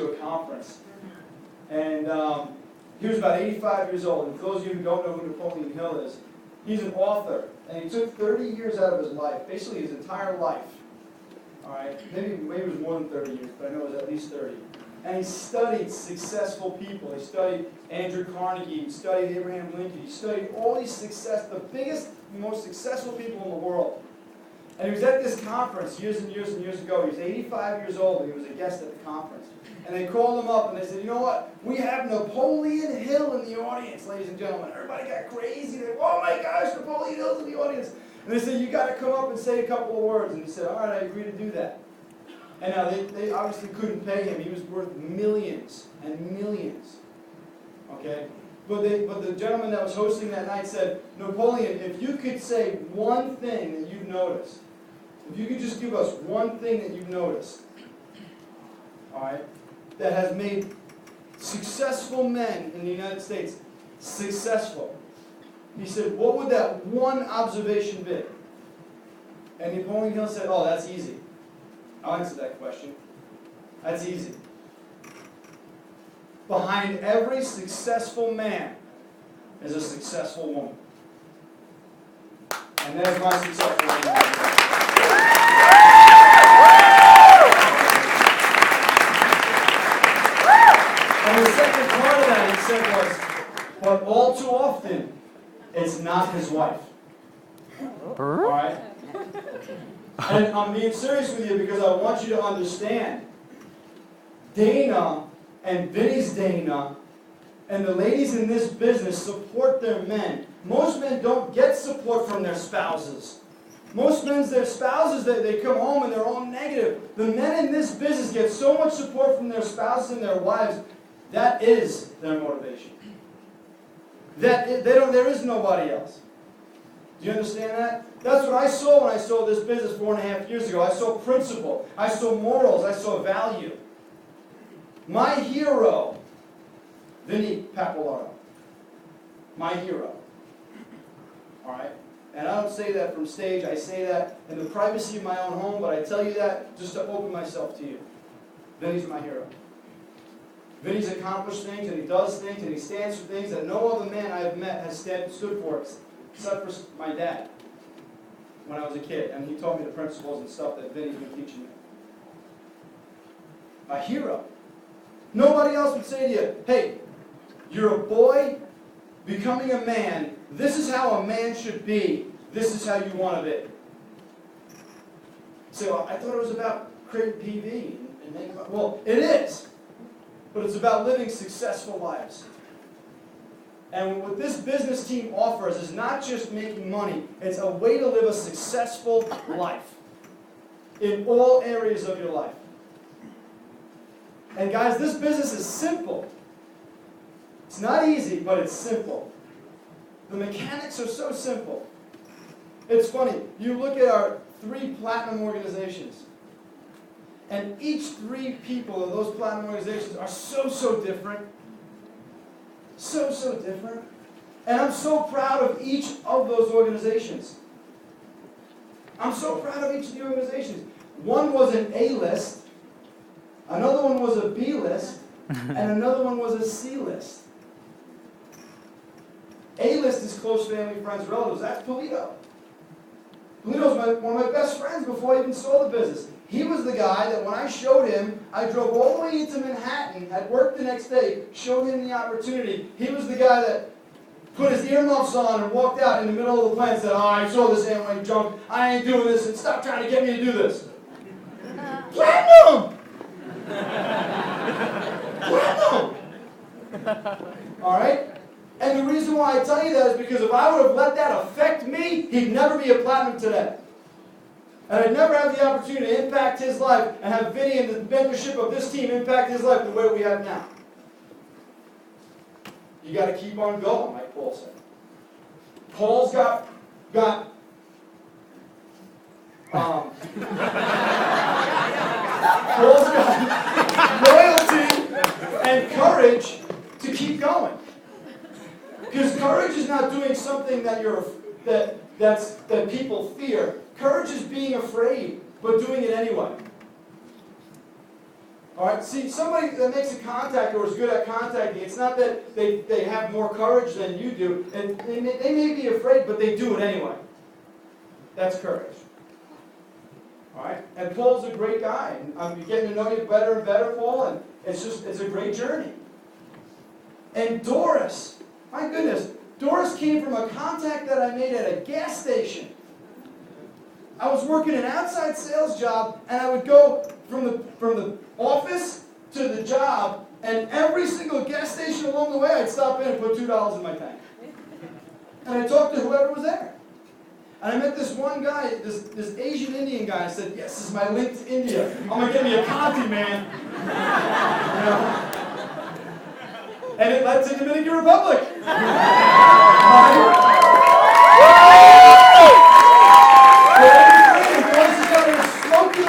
to a conference. And he was about 85 years old. And for those of you who don't know who Napoleon Hill is, he's an author. And he took 30 years out of his life, basically his entire life. All right? Maybe it was more than 30 years, but I know it was at least 30. And he studied successful people. He studied Andrew Carnegie. He studied Abraham Lincoln. He studied all these the biggest, most successful people in the world. And he was at this conference years and years and years ago. He was 85 years old, and he was a guest at the conference. And they called him up, and they said, you know what? We have Napoleon Hill in the audience, ladies and gentlemen. Everybody got crazy. They, oh my gosh, Napoleon Hill's in the audience. And they said, you got to come up and say a couple of words. And he said, all right, I agree to do that. And now they obviously couldn't pay him. He was worth millions and millions. Okay? But the gentleman that was hosting that night said, Napoleon, if you could say one thing that you've noticed, if you could just give us one thing that you've noticed, all right, that has made successful men in the United States successful. He said, what would that one observation be? And Napoleon Hill said, oh, that's easy. I'll answer that question. That's easy. Behind every successful man is a successful woman. And that is my successful woman. And the second part of that he said was, but all too often, it's not his wife. Alright? And I'm being serious with you because I want you to understand. Dana and Vinny's Dana and the ladies in this business support their men. Most men don't get support from their spouses. Most men, their spouses, they come home and they're all negative. The men in this business get so much support from their spouses and their wives. That is their motivation. There is nobody else. Do you understand that? That's what I saw when I saw this business 4.5 years ago. I saw principle. I saw morals. I saw value. My hero, Vinny Pappalardo. My hero. All right? And I don't say that from stage. I say that in the privacy of my own home, but I tell you that just to open myself to you. Vinny's my hero. Vinny's accomplished things, and he does things, and he stands for things that no other man I have met has stood for, except for my dad when I was a kid. And he taught me the principles and stuff that Vinny's been teaching me. A hero. Nobody else would say to you, hey, you're a boy becoming a man. This is how a man should be. This is how you want to be. So well, I thought it was about creating PV. Well, it is. But it's about living successful lives. And what this business team offers is not just making money. It's a way to live a successful life in all areas of your life. And guys, this business is simple. It's not easy, but it's simple. The mechanics are so simple. It's funny. You look at our 3 platinum organizations. And each 3 people of those platinum organizations are so different. So different. And I'm so proud of each of those organizations. I'm so proud of each of the organizations. One was an A-list, another one was a B-list, and another one was a C-list. A-list is close family, friends, relatives. That's Polito. Polito's one of my best friends before I even saw the business. He was the guy that when I showed him, I drove all the way into Manhattan, had work the next day, showed him the opportunity. He was the guy that put his earmuffs on and walked out in the middle of the plant and said, oh, I saw this Amway junk. I ain't doing this, and stop trying to get me to do this. Platinum! Platinum! All right? And the reason why I tell you that is because if I would have let that affect me, he'd never be a platinum today. And I'd never have the opportunity to impact his life and have Vinny and the mentorship of this team impact his life the way we have now. You got to keep on going, like Paul said. Paul's got loyalty and courage to keep going. Because courage is not doing something that people fear. Courage is being afraid, but doing it anyway. All right, see, somebody that makes a contact or is good at contacting, it's not that they have more courage than you do, and they may be afraid, but they do it anyway. That's courage. All right, and Paul's a great guy, and I'm getting to know you better and better, Paul, and it's a great journey. And Doris, my goodness, Doris came from a contact that I made at a gas station. I was working an outside sales job, and I would go from the office to the job, and every single gas station along the way, I'd stop in and put $2 in my tank. And I talked to whoever was there. And I met this one guy, this Asian Indian guy, and I said, yes, this is my link to India. I'm going to get me a Conti, man. You know? And it led to Dominican Republic.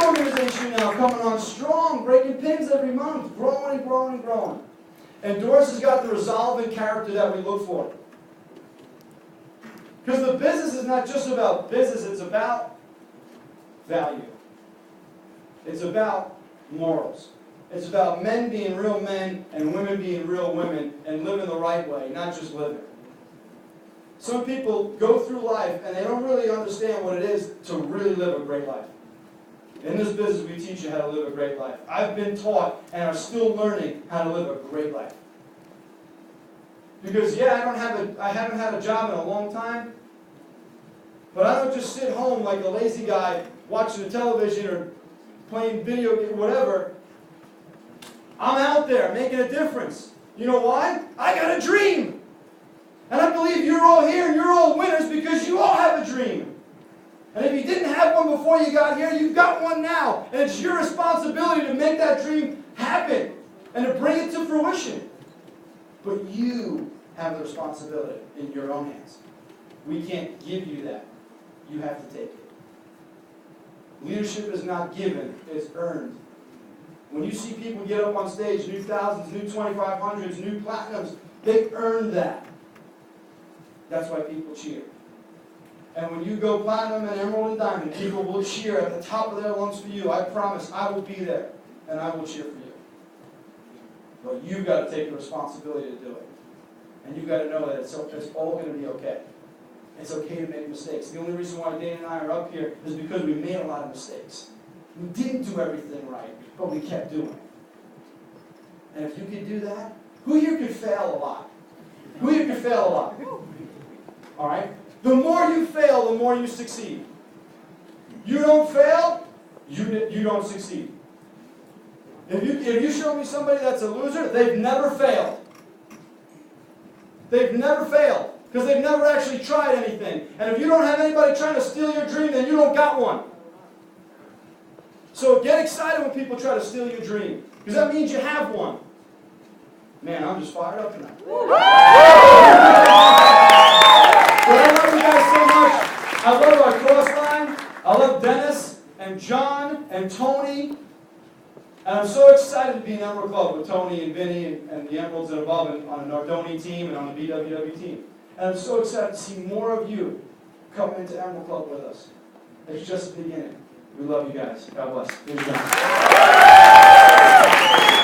Organization now coming on strong, breaking pins every month, growing and growing and growing. And Doris has got the resolve and character that we look for. Because the business is not just about business, it's about value. It's about morals. It's about men being real men and women being real women and living the right way, not just living. Some people go through life and they don't really understand what it is to really live a great life. In this business, we teach you how to live a great life. I've been taught and are still learning how to live a great life. Because, yeah, I haven't had a job in a long time, but I don't just sit home like a lazy guy watching the television or playing video game, whatever. I'm out there making a difference. You know why? I got a dream. And I believe you're all here and you're all winners because you all have a dream. And if you didn't have one before you got here, you've got one now. And it's your responsibility to make that dream happen and to bring it to fruition. But you have the responsibility in your own hands. We can't give you that. You have to take it. Leadership is not given, it's earned. When you see people get up on stage, new thousands, new 2500s, new platinums, they've earned that. That's why people cheer. And when you go platinum and emerald and diamond, people will cheer at the top of their lungs for you. I promise I will be there, and I will cheer for you. But you've got to take the responsibility to do it. And you've got to know that it's all going to be okay. It's okay to make mistakes. The only reason why Dana and I are up here is because we made a lot of mistakes. We didn't do everything right, but we kept doing it. And if you could do that, who here could fail a lot? Who here could fail a lot? All right? The more you fail, the more you succeed. You don't fail, you don't succeed. If you show me somebody that's a loser, they've never failed. They've never failed because they've never actually tried anything. And if you don't have anybody trying to steal your dream, then you don't got one. So get excited when people try to steal your dream because that means you have one. Man, I'm just fired up tonight. But I love you guys so much. I love our cross line. I love Dennis and John and Tony. And I'm so excited to be in Emerald Club with Tony and Vinny and the Emeralds and above and on the Nardoni team and on the BWW team. And I'm so excited to see more of you come into Emerald Club with us. It's just the beginning. We love you guys. God bless.